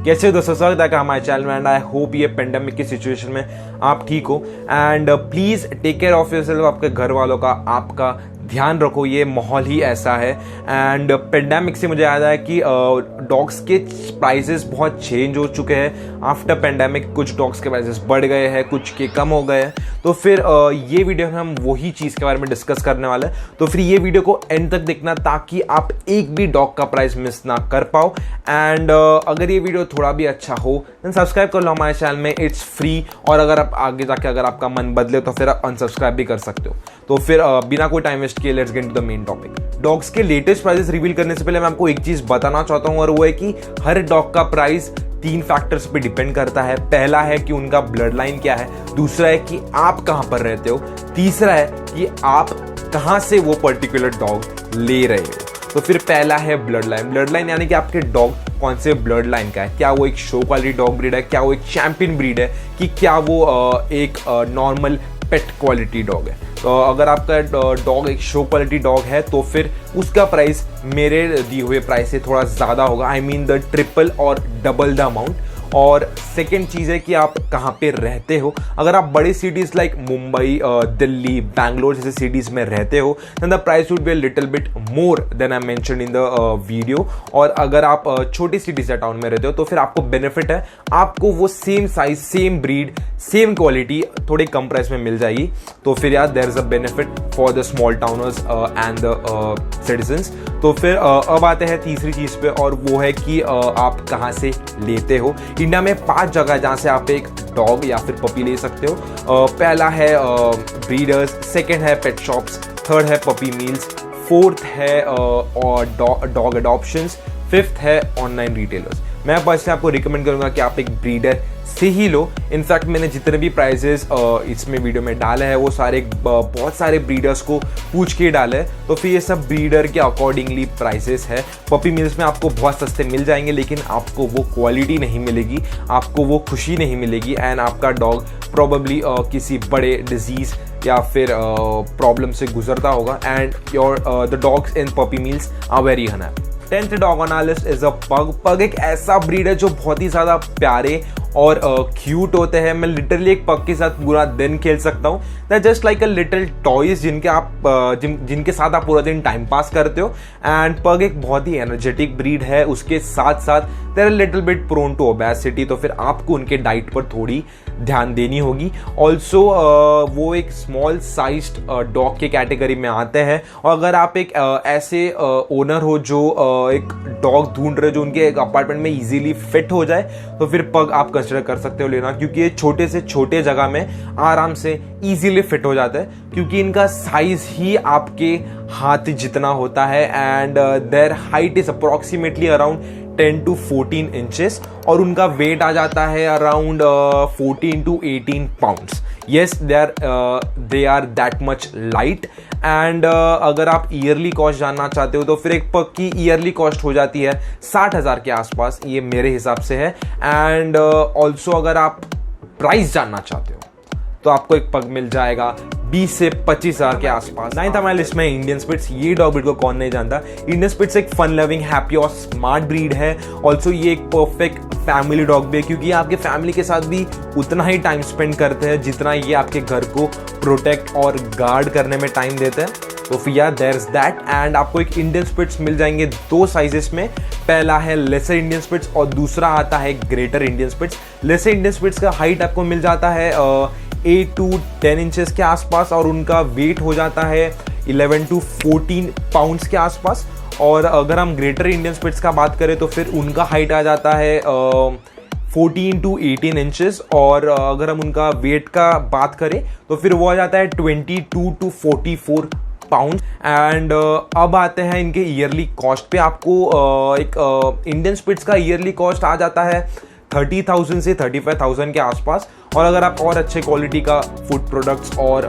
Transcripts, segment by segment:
कैसे हो दोस्तों, स्वागत है हमारे चैनल में एंड आई होप ये पेंडेमिक की सिचुएशन में आप ठीक हो and please take care of yourself. आपके घर वालों का, आपका ध्यान रखो, ये माहौल ही ऐसा है। एंड पेंडेमिक से मुझे याद है कि डॉग्स के प्राइसेस बहुत चेंज हो चुके हैं आफ्टर पेंडेमिक। कुछ डॉग्स के प्राइसेस बढ़ गए हैं, कुछ के कम हो गए हैं। तो फिर ये वीडियो में हम वही चीज़ के बारे में डिस्कस करने वाले हैं। तो फिर ये वीडियो को एंड तक देखना ताकि आप एक भी डॉग का प्राइस मिस ना कर पाओ। एंड अगर ये वीडियो थोड़ा भी अच्छा हो देन सब्सक्राइब कर लो हमारे चैनल में, इट्स फ्री। और अगर आप आगे जाके अगर आपका मन बदले तो फिर आप अनसब्सक्राइब भी कर सकते हो। तो फिर बिना कोई टाइम वेस्ट किए let's get to the main topic. Dogs के लेटेस्ट प्राइसेस रिवील करने से पहले मैं आपको एक चीज बताना चाहता हूं और वो है कि हर डॉग का प्राइस 3 फैक्टर्स पे डिपेंड करता है। पहला है कि उनका ब्लड लाइन क्या है, दूसरा है कि आप कहां पर रहते हो, तीसरा है कि आप कहां से वो पर्टिकुलर डॉग ले रहे हो। तो फिर पहला है ब्लड लाइन। ब्लड लाइन यानी कि आपके डॉग कौन से ब्लड लाइन का है, क्या वो एक शो क्वालिटी डॉग ब्रीड है, क्या वो एक चैंपियन ब्रीड है, कि क्या वो एक नॉर्मल पेट क्वालिटी डॉग है। तो अगर आपका डॉग एक शो क्वालिटी डॉग है तो फिर उसका प्राइस मेरे दिए हुए प्राइस से थोड़ा ज़्यादा होगा, आई मीन द ट्रिपल और डबल द अमाउंट। और सेकेंड चीज़ है कि आप कहाँ पे रहते हो। अगर आप बड़ी सिटीज़ लाइक मुंबई, दिल्ली, बैंगलोर जैसे सिटीज़ में रहते हो then the price would be little bit more than I mention in the video. और अगर आप छोटी सिटीज़ या टाउन में रहते हो तो फिर आपको बेनिफिट है, आपको वो same size, same breed, same quality थोड़ी कम प्राइस में मिल जाएगी। तो फिर यार there is a benefit for the small towners and the citizens. तो फिर अब आते हैं तीसरी चीज़ पे और वो है कि आप कहाँ से लेते हो। इंडिया में 5 जगह जहाँ से आप एक डॉग या फिर पपी ले सकते हो। पहला है ब्रीडर्स, सेकेंड है पेट शॉप्स, थर्ड है पपी मील्स, फोर्थ है डॉग अडॉप्शंस, फिफ्थ है ऑनलाइन रिटेलर्स। मैं पर्सनली आपको रिकमेंड करूंगा कि आप एक ब्रीडर से ही लो। इनफैक्ट मैंने जितने भी प्राइजेस इसमें वीडियो में डाले हैं वो सारे बहुत सारे ब्रीडर्स को पूछ के डाले हैं। तो फिर ये सब ब्रीडर के अकॉर्डिंगली प्राइसेस है। पपी मिल्स में आपको बहुत सस्ते मिल जाएंगे लेकिन आपको वो क्वालिटी नहीं मिलेगी, आपको वो खुशी नहीं मिलेगी एंड आपका डॉग प्रोबेबली किसी बड़े डिजीज़ या फिर प्रॉब्लम से गुजरता होगा and your the dogs in puppy mills are very unhappy. 10th dog on our list is a pug. Pug एक ऐसा ब्रीड है जो बहुत ही ज़्यादा प्यारे और क्यूट होते हैं। मैं लिटरली एक पग के साथ पूरा दिन खेल सकता हूँ। That just like a little toys जिनके साथ आप पूरा दिन टाइम पास करते हो। एंड पग एक बहुत ही एनर्जेटिक ब्रीड है। उसके साथ साथ there are little bit prone to obesity, तो फिर आपको उनके डाइट पर थोड़ी ध्यान देनी होगी। ऑल्सो वो एक स्मॉल साइज्ड डॉग के कैटेगरी में आते हैं। और अगर आप एक ऐसे ओनर हो जो एक डॉग ढूंढ रहे हो जो उनके एक अपार्टमेंट में इजीली फिट हो जाए तो फिर पग आप कंसिडर कर सकते हो लेना, क्योंकि ये छोटे से छोटे जगह में आराम से इजीली फिट हो जाता है क्योंकि इनका साइज ही आपके हाथ जितना होता है and their height is approximately around 10 to 14 inches और उनका वेट आ जाता है around 14 to 18 pounds. Yes they are that much light. And अगर आप ईयरली कॉस्ट जानना चाहते हो तो फिर एक पग की ईयरली कॉस्ट हो जाती है 60,000 के आसपास, ये मेरे हिसाब से है। एंड ऑल्सो अगर आप प्राइस जानना चाहते हो तो आपको एक पग मिल जाएगा 20 से 25,000 के आसपास। 9th हमारे लिस्ट में इंडियन स्पिट्स। ये डॉग ब्रीड को कौन नहीं जानता। इंडियन स्पिट्स एक फन लविंग, हैप्पी और स्मार्ट ब्रीड है। ऑल्सो ये एक परफेक्ट फैमिली डॉग भी है क्योंकि ये आपके फैमिली के साथ भी उतना ही टाइम स्पेंड करते हैं जितना ये आपके घर को प्रोटेक्ट और गार्ड करने में टाइम देते हैं। तो फिर यार देयर इज दैट। एंड आपको एक इंडियन स्पिट्स मिल जाएंगे 2 साइजेस में। पहला है लेसर इंडियन स्पिट्स और दूसरा आता है greater Indian spitz. Lesser Indian spitz का हाइट आपको मिल जाता है 8 to 10 इंचेस के आसपास और उनका वेट हो जाता है 11 to 14 पाउंड्स के आसपास। और अगर हम ग्रेटर इंडियन स्पिट्स का बात करें तो फिर उनका हाइट आ जाता है 14 to 18 इंचेस और अगर हम उनका वेट का बात करें तो फिर वो आ जाता है 22 to 44 पाउंड। एंड अब आते हैं इनके ईयरली कॉस्ट पे। आपको एक इंडियन स्पिट्स का ईयरली कॉस्ट आ जाता है 30,000 से 35,000 के आसपास। और अगर आप और अच्छे क्वालिटी का फूड प्रोडक्ट्स और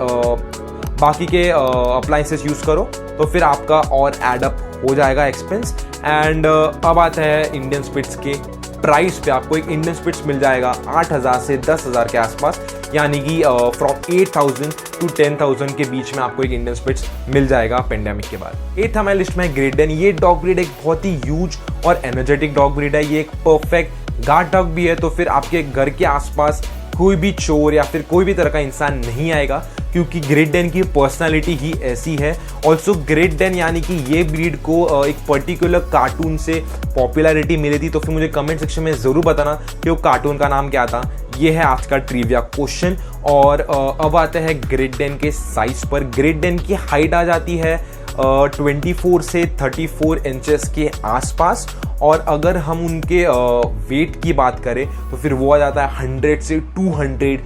बाकी के अप्लाइंसेस यूज़ करो तो फिर आपका और एडअप हो जाएगा एक्सपेंस। एंड अब आता है इंडियन स्पिट्स के प्राइस पे। आपको एक इंडियन स्पिट्स मिल जाएगा 8,000 से 10,000 के आसपास, यानी कि फ्रॉम 8,000 to 10,000 के बीच में आपको एक इंडियन स्पिट्स मिल जाएगा पेंडेमिक के बाद। 8th हमारे लिस्ट में ग्रेट डेन। ये डॉग ब्रीड एक बहुत ही ह्यूज और एनर्जेटिक डॉग ब्रीड है। ये एक परफेक्ट गार्ड डॉग भी है तो फिर आपके घर के आसपास कोई भी चोर या फिर कोई भी तरह का इंसान नहीं आएगा, क्योंकि ग्रेट डेन की पर्सनालिटी ही ऐसी है। ऑल्सो ग्रेट डेन यानी कि ये ब्रीड को एक पर्टिकुलर कार्टून से पॉपुलैरिटी मिली थी, तो फिर मुझे कमेंट सेक्शन में ज़रूर बताना कि वो कार्टून का नाम क्या था। ये है आज का ट्रिविया क्वेश्चन। और अब आते हैं ग्रेट डेन के साइज पर। ग्रेट डेन की हाइट आ जाती है 24 से 34 इंचेस के आसपास, और अगर हम उनके वेट की बात करें तो फिर वो आ जाता है 100 से 200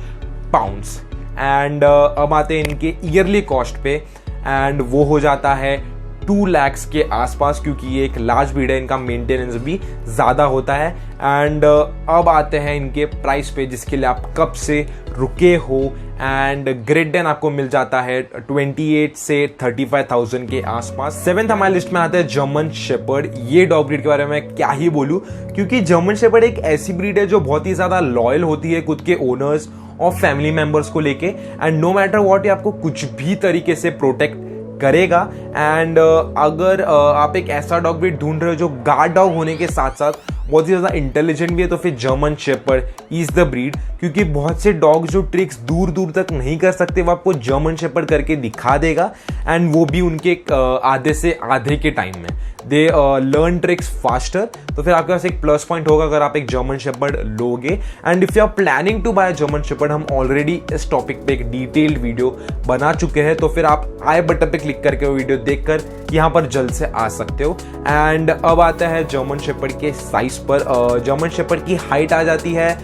पाउंड्स। एंड अब आते हैं इनके ईयरली कॉस्ट पे, एंड वो हो जाता है 2 lakhs के आसपास, क्योंकि ये एक लार्ज ब्रीड है, इनका मेंटेनेंस भी ज़्यादा होता है। एंड अब आते हैं इनके प्राइस पे, जिसके लिए आप कब से रुके हो। एंड ग्रेट डेन आपको मिल जाता है 28 से 35,000 के आसपास। 7th हमारे लिस्ट में आता है जर्मन शेपर्ड। ये डॉग ब्रीड के बारे में क्या ही बोलूँ, क्योंकि जर्मन शेपर्ड एक ऐसी ब्रीड है जो बहुत ही ज़्यादा लॉयल होती है खुद के ओनर्स और फैमिली मेंबर्स को लेके, एंड नो मैटर व्हाट ये आपको कुछ भी तरीके से प्रोटेक्ट करेगा। एंड अगर आप एक ऐसा डॉग ब्रीड ढूंढ रहे हो जो गार्ड डॉग होने के साथ साथ बहुत ही ज़्यादा इंटेलिजेंट भी है, तो फिर German shepherd is the breed, क्योंकि बहुत से डॉग जो ट्रिक्स दूर दूर तक नहीं कर सकते वो आपको जर्मन शेपर्ड करके दिखा देगा, एंड वो भी उनके आधे से आधे के टाइम में। दे लर्न ट्रिक्स फास्टर, तो फिर आपके पास एक प्लस पॉइंट होगा अगर आप एक जर्मन शेपर्ड लोगे। And if you are planning to buy German shepherd, हम ऑलरेडी इस टॉपिक पे एक डिटेल्ड वीडियो बना चुके हैं, तो फिर आप आई बटन पे क्लिक करके वो वीडियो देखकर यहाँ पर जल्द से आ सकते हो। एंड अब आता है जर्मन शेपर्ड के साइज पर। जर्मन शेपर्ड की हाइट आ जाती है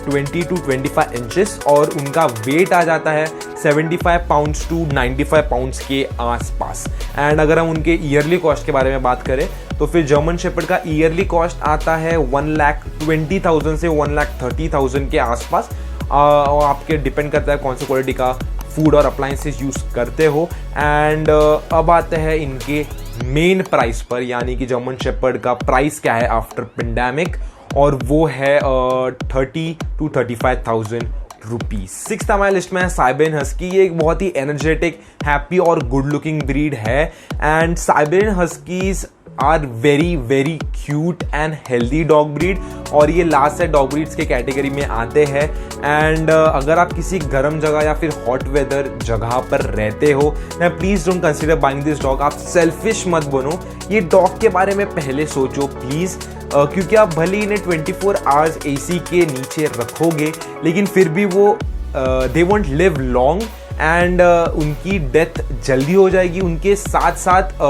20 to 25 इंचेस, और उनका वेट आ जाता है 75 पाउंड्स टू 95 पाउंड्स के आसपास। एंड अगर हम उनके ईयरली कॉस्ट के बारे में बात करें तो फिर जर्मन शेपर्ड का ईयरली कॉस्ट आता है 1,20,000 से 1,30,000 के आसपास। आपके डिपेंड करता है कौन सी क्वालिटी का फूड और अप्लायंसेस यूज़ करते हो। एंड अब आते हैं इनके मेन प्राइस पर, यानी कि जर्मन शेपर्ड का प्राइस क्या है आफ्टर पेंडेमिक, और वो है 30 to 35,000 रुपीज। 6th हमारे लिस्ट में है साइबेरियन हस्की। ये एक बहुत ही एनर्जेटिक, हैप्पी और गुड लुकिंग ब्रीड है। And Siberian huskies are very very cute and healthy dog breed, और ये लास्ट से डॉग ब्रीड्स के कैटेगरी में आते हैं। एंड अगर आप किसी गर्म जगह या फिर हॉट वेदर जगह पर रहते हो, then please don't consider buying this dog. आप सेल्फिश मत बनो, ये डॉग के बारे में पहले सोचो प्लीज़, क्योंकि आप भले इन्हें 24 आवर्स AC के नीचे रखोगे, लेकिन फिर भी वो they won't live long, and उनकी डेथ जल्दी हो जाएगी। उनके साथ साथ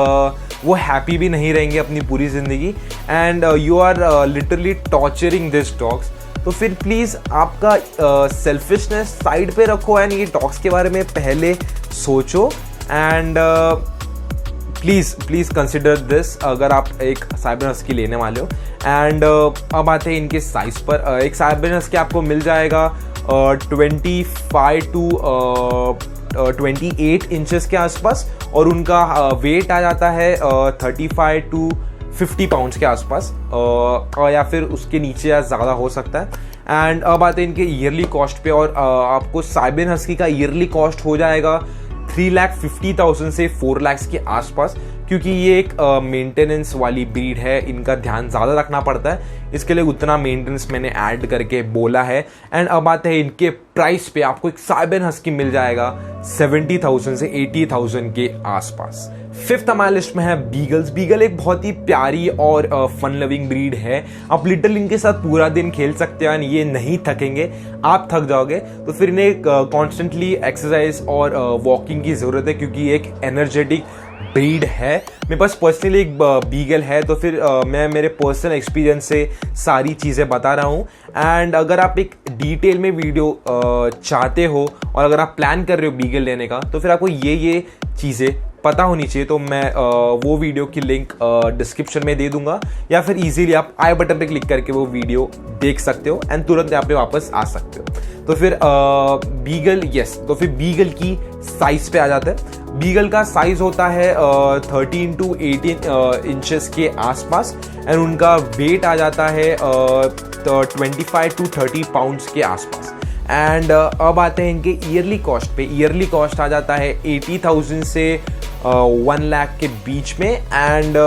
वो हैप्पी भी नहीं रहेंगे अपनी पूरी ज़िंदगी, and you are literally torturing this dogs. तो फिर प्लीज़ आपका सेल्फिशनेस साइड पे रखो, एंड ये डॉग्स के बारे में पहले सोचो। एंड प्लीज़ कंसिडर दिस अगर आप एक साइबेरियन हस्की लेने वाले हो। एंड अब आते हैं इनके साइज़ पर। एक साइबेरियन हस्की आपको मिल जाएगा 25 to 28 इंचेस के आसपास, और उनका वेट आ जाता है 35 to 50 पाउंड्स के आसपास, या फिर उसके नीचे या ज़्यादा हो सकता है। एंड अब आते हैं इनके ईयरली कॉस्ट पे, और आपको साइबेरियन हस्की का ईयरली कॉस्ट हो जाएगा 3,50,000 से 4 lakhs के आसपास, क्योंकि ये एक मेंटेनेंस वाली ब्रीड है, इनका ध्यान ज़्यादा रखना पड़ता है, इसके लिए उतना मेंटेनेंस मैंने ऐड करके बोला है। एंड अब आते हैं इनके प्राइस पे, आपको एक साइबेरियन हस्की मिल जाएगा 70,000 से 80,000 के आसपास। 5th हमारे लिस्ट में है बीगल्स। बीगल एक बहुत ही प्यारी और फन लविंग ब्रीड है। आप लिटिल इनके साथ पूरा दिन खेल सकते हैं, ये नहीं थकेंगे, आप थक जाओगे तो फिर इन्हें कॉन्स्टेंटली एक्सरसाइज और वॉकिंग की ज़रूरत है, क्योंकि ये एक एनर्जेटिक ब्रीड है। मेरे पास पर्सनली एक बीगल है, तो फिर मैं मेरे पर्सनल एक्सपीरियंस से सारी चीज़ें बता रहा हूँ। एंड अगर आप एक डिटेल में वीडियो चाहते हो और अगर आप प्लान कर रहे हो बीगल लेने का, तो फिर आपको ये चीज़ें पता होनी चाहिए, तो मैं वो वीडियो की लिंक डिस्क्रिप्शन में दे दूंगा, या फिर इजीली आप आई बटन पे क्लिक करके वो वीडियो देख सकते हो एंड तुरंत यहाँ पे वापस आ सकते हो। तो फिर बीगल, तो फिर बीगल की साइज पे आ जाता है। बीगल का साइज होता है 13 to 18 इंचेस के आसपास, एंड उनका वेट आ जाता है 25 to 30 पाउंड्स के आसपास। एंड अब आते हैं इनके ईयरली कॉस्ट पे। ईयरली कॉस्ट आ जाता है 80,000 से 1 लाख के बीच में। एंड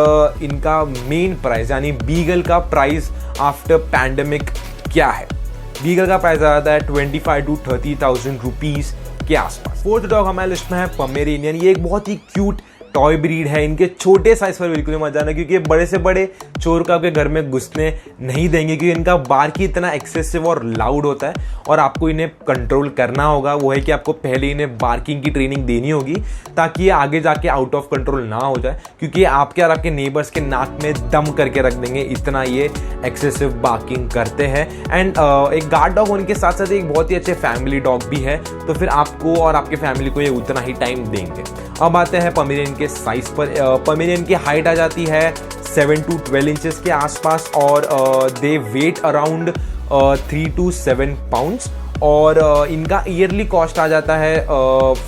इनका मेन प्राइस यानी बीगल का प्राइस आफ्टर पैंडेमिक क्या है। बीगल का प्राइस आ जाता है 25 to 30,000 रुपीज़ के आसपास। फोर्थ डॉग हमारे लिस्ट में है पोमेरेनियन। ये एक बहुत ही क्यूट टॉय ब्रीड है। इनके छोटे साइज पर बिल्कुल मजा आना, क्योंकि बड़े से बड़े चोर का आपके घर में घुसने नहीं देंगे, क्योंकि इनका बार्क ही इतना एक्सेसिव और लाउड होता है और आपको इन्हें कंट्रोल करना होगा। वो है कि आपको पहले इन्हें बार्किंग की ट्रेनिंग देनी होगी ताकि ये आगे जाके आउट ऑफ कंट्रोल ना हो जाए, क्योंकि आपके और आपके नेबर्स के नाक में दम करके रख देंगे, इतना ये एक्सेसिव बार्किंग करते हैं। एंड एक गार्ड डॉग होने के साथ साथ एक बहुत ही अच्छे फैमिली डॉग भी है, तो फिर आपको और आपके फैमिली को ये उतना ही टाइम देंगे। अब आते हैं पोमेरेनियन के साइज पर। पोमेरेनियन की हाइट आ जाती है 7 to 12 इंचेस के आसपास और दे वेट अराउंड 3 to 7 पाउंड्स और इनका ईयरली कॉस्ट आ जाता है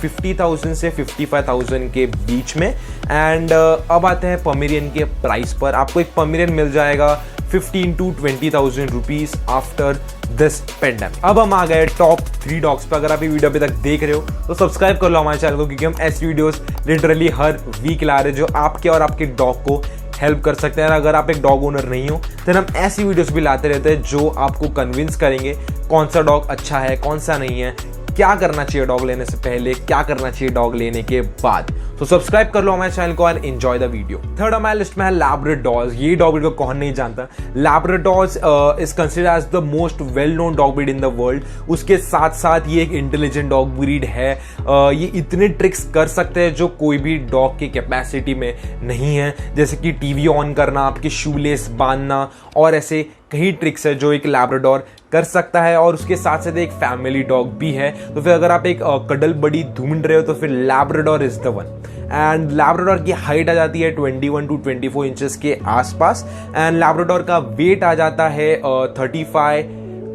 50,000 से 55,000 के बीच में। एंड अब आते हैं पोमेरियन के प्राइस पर। आपको एक पोमेरियन मिल जाएगा 15 to 20,000 rupees after this pandemic. अब हम आ गए टॉप 3 डॉग्स पर। अगर आप ये वीडियो अभी तक देख रहे हो तो सब्सक्राइब कर लो हमारे चैनल को, क्योंकि हम ऐसी वीडियोस लिटरली हर वीक ला रहे हैं जो आपके और आपके डॉग को हेल्प कर सकते हैं। अगर आप एक डॉग ओनर नहीं हो तो हम ऐसी वीडियोस भी लाते रहते हैं जो आपको कन्विंस करेंगे कौन सा डॉग अच्छा है, कौन सा नहीं है, क्या करना चाहिए डॉग लेने से पहले, क्या करना चाहिए डॉग लेने के बाद। तो सब्सक्राइब कर लो हमारे चैनल को और एंजॉय द वीडियो। थर्ड हमारे लिस्ट में है लैब्राडोर्स। ये डॉग ब्रीड को कौन नहीं जानता। Labradors is considered as the most well known dog breed in the world. उसके साथ साथ ये एक इंटेलिजेंट डॉग ब्रीड है। ये इतने ट्रिक्स कर सकते हैं जो कोई भी डॉग की कैपेसिटी में नहीं है, जैसे कि टीवी ऑन करना, आपके शूलेस बांधना और ऐसे कई ट्रिक्स है जो एक लैब्राडोर कर सकता है। और उसके साथ साथ एक फैमिली डॉग भी है। तो फिर अगर आप एक कडल बड़ी ढूंढ रहे हो तो फिर Labrador is the one. And Labrador की हाइट आ जाती है 21 to 24 इंचेस के आसपास। एंड लैब्राडोर का वेट आ जाता है 35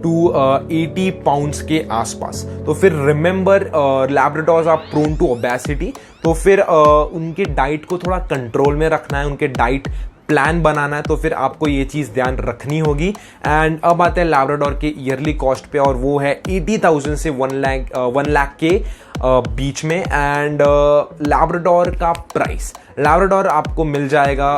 to 80 पाउंड्स के आसपास। तो फिर remember Labradors are prone to obesity, तो फिर उनके डाइट को थोड़ा कंट्रोल में रखना है, उनके डाइट प्लान बनाना है, तो फिर आपको ये चीज़ ध्यान रखनी होगी। एंड अब आते हैं लैब्राडोर के ईयरली कॉस्ट पे और वो है 80,000 से 1 लाख के बीच में। एंड लैब्राडोर का प्राइस, लैब्राडोर आपको मिल जाएगा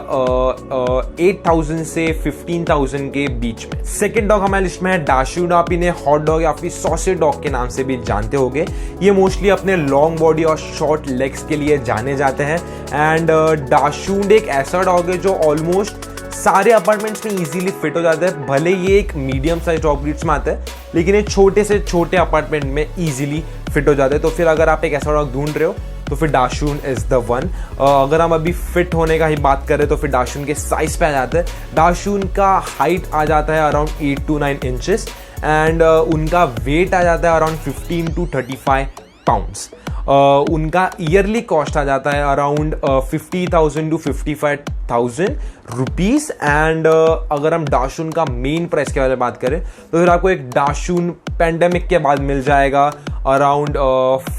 8,000 से 15,000 के बीच में। सेकेंड डॉग हमारे लिस्ट में है डाशून। आप इन्हें हॉट डॉग या फिर सॉसेज डॉग के नाम से भी जानते होंगे। ये मोस्टली अपने लॉन्ग बॉडी और शॉर्ट लेग्स के लिए जाने जाते हैं। एंड डाशून एक ऐसा डॉग है जो ऑलमोस्ट सारे अपार्टमेंट्स में इजीली फिट हो जाता है। भले ये एक मीडियम साइज डॉग ब्रीड्स में आता है, लेकिन ये छोटे से छोटे अपार्टमेंट में इजीली फिट हो जाते हैं। तो फिर अगर आप एक ऐसा डॉग ढूंढ रहे हो तो फिर डाशून इज द वन। अगर हम अभी फिट होने का ही बात करें तो फिर डाशून के साइज पे आ जाता है। डाशून का हाइट आ जाता है अराउंड 8 to 9 इंचेस एंड उनका वेट आ जाता है अराउंड 15 to 35 पाउंड्स। उनका ईयरली कॉस्ट आ जाता है अराउंड 50,000 to 55,000 रुपीज़। एंड अगर हम डाशून का मेन प्राइस के बारे में बात करें तो फिर आपको एक डाशून पैंडेमिक के बाद मिल जाएगा अराउंड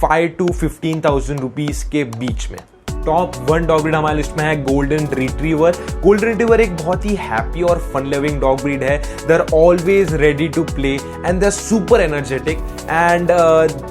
5 to 15,000 रुपीज़ के बीच में। टॉप 1 डॉग ब्रीड हमारे लिस्ट में है गोल्डन रिट्रीवर। गोल्डन रिट्रीवर एक बहुत ही हैप्पी और फन लिविंग डॉग ब्रीड है। They are always ready to play and they are super energetic and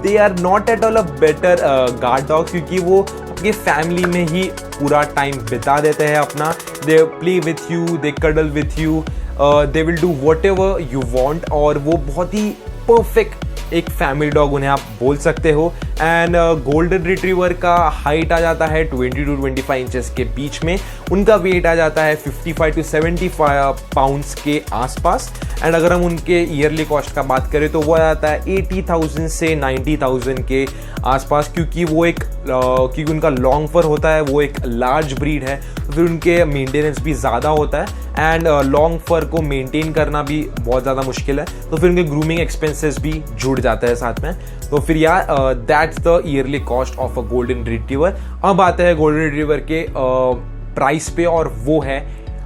they are not at all a better guard dog, क्योंकि वो आपकी फैमिली में ही पूरा टाइम बिता देते हैं अपना। They play with you, they cuddle with you, they will do what ever you want और वो बहुत ही परफेक्ट एक फैमिली डॉग उन्हें आप बोल सकते हो। एंड गोल्डन रिट्रीवर का हाइट आ जाता है 20 to 25 इंचेस के बीच में। उनका वेट आ जाता है 55 to 75 पाउंड्स के आसपास। एंड अगर हम उनके ईयरली कॉस्ट का बात करें तो वो आ जाता है 80,000 से 90,000 के आसपास, क्योंकि वो एक क्योंकि उनका लॉन्ग फर होता है, वो एक लार्ज ब्रीड है, तो फिर उनके मेंटेनेंस भी ज़्यादा होता है। एंड लॉन्ग फर को मेंटेन करना भी बहुत ज़्यादा मुश्किल है, तो फिर उनके ग्रूमिंग एक्सपेंसेस भी जुड़ जाते हैं साथ में। तो फिर यार that's the yearly cost of a golden retriever. अब आते हैं गोल्डन रिट्रीवर के प्राइस पे और वो है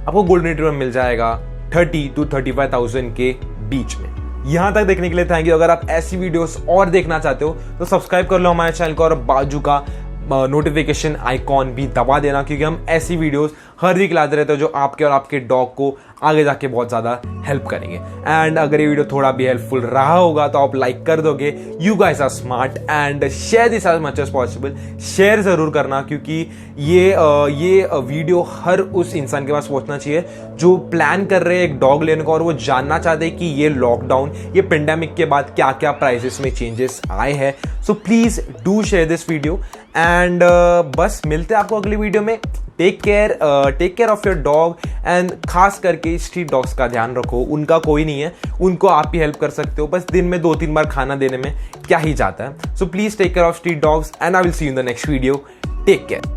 आपको गोल्डन रिट्रीवर मिल जाएगा 30 to 35,000 के बीच में। यहाँ तक देखने के लिए थैंक यू। अगर आप ऐसी वीडियोस और देखना चाहते हो तो सब्सक्राइब कर लो हमारे चैनल को और बाजू का नोटिफिकेशन आइकॉन भी दबा देना, क्योंकि हम ऐसी वीडियोस हर वीक लाते रहते हैं जो आपके और आपके डॉग को आगे जाके बहुत ज़्यादा हेल्प करेंगे। एंड अगर ये वीडियो थोड़ा भी हेल्पफुल रहा होगा तो आप लाइक कर दोगे। You guys are smart and share this as much as possible. Share ज़रूर करना, क्योंकि ये वीडियो हर उस इंसान के पास पहुंचना चाहिए जो प्लान कर रहे हैं एक डॉग लेने का और वो जानना चाहते हैं कि ये लॉकडाउन, ये पेंडेमिक के बाद क्या क्या प्राइसेस में चेंजेस आए हैं। So please do share this video and बस मिलते हैं आपको अगली वीडियो में। Take care of your dog and खास करके स्ट्रीट डॉग्स का ध्यान रखो। उनका कोई नहीं है, उनको आप ही हेल्प कर सकते हो। बस दिन में 2-3 बार खाना देने में क्या ही जाता है। So please take care of street dogs and I will see you in the next video. Take care.